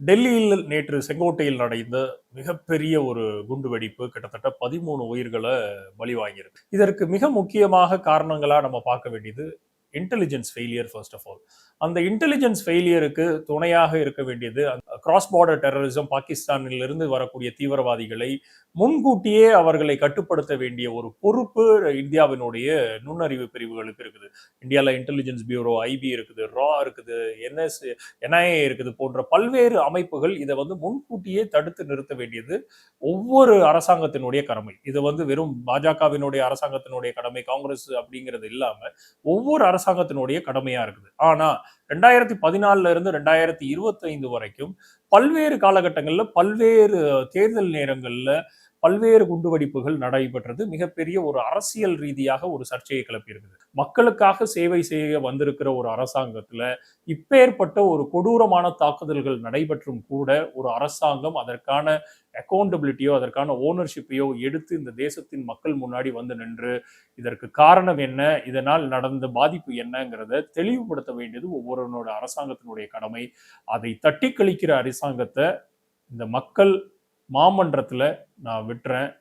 டெல்லியில் நேற்று செங்கோட்டையில் நடந்த மிகப்பெரிய ஒரு குண்டுவெடிப்பு கிட்டத்தட்ட 13 உயிர்களை பலி வாங்கியிருக்கு. இதற்கு மிக முக்கியமாக காரணங்களா நம்ம பார்க்க வேண்டியது intelligence failure. First of all, அந்த இன்டெலிஜென்ஸ் ஃபெயிலியருக்கு துணையாக இருக்க வேண்டியது கிராஸ் பார்டர் டெரரிசம், பாகிஸ்தானில் இருந்து வரக்கூடிய தீவிரவாதிகளை முன்கூட்டியே அவர்களை கட்டுப்படுத்த வேண்டிய ஒரு பொறுப்பு இந்தியாவினுடைய நுண்ணறிவு பிரிவுகளுக்கு இருக்குது. இந்தியாவில் இன்டெலிஜென்ஸ் பியூரோ, ஐபி இருக்குது, ரா இருக்குது, என்ஐஏ இருக்குது போன்ற பல்வேறு அமைப்புகள் இதை முன்கூட்டியே தடுத்து நிறுத்த வேண்டியது ஒவ்வொரு அரசாங்கத்தினுடைய கடமை. இது வெறும் பாஜகவினுடைய அரசாங்கத்தினுடைய கடமை, காங்கிரஸ் அப்படிங்கிறது இல்லாம ஒவ்வொரு அரசாங்கத்தினுடைய கடமையா இருக்குது. ஆனா 2014 இருந்து 2025 வரைக்கும் பல்வேறு காலகட்டங்கள்ல, பல்வேறு தேர்தல் நேரங்கள்ல பல்வேறு குண்டுவெடிப்புகள் நடைபெற்றது. மிகப்பெரிய ஒரு அரசியல் ரீதியாக ஒரு சர்ச்சையை கிளப்பி இருக்குது. மக்களுக்காக சேவை செய்ய வந்திருக்கிற ஒரு அரசாங்கத்துல இப்பேற்பட்ட ஒரு கொடூரமான தாக்குதல்கள் நடைபெற்றும் கூட ஒரு அரசாங்கம் அதற்கான அக்கௌண்டபிலிட்டியோ, அதற்கான ஓனர்ஷிப்பையோ எடுத்து இந்த தேசத்தின் மக்கள் முன்னாடி நின்று இதற்கு காரணம் என்ன, இதனால் நடந்த பாதிப்பு என்னங்கிறத தெளிவுபடுத்த வேண்டியது ஒவ்வொருவனோட அரசாங்கத்தினுடைய கடமை. அதை தட்டி கழிக்கிற அரசாங்கத்தை இந்த மக்கள் மாமன்றத்துல நான் விட்டுறேன்.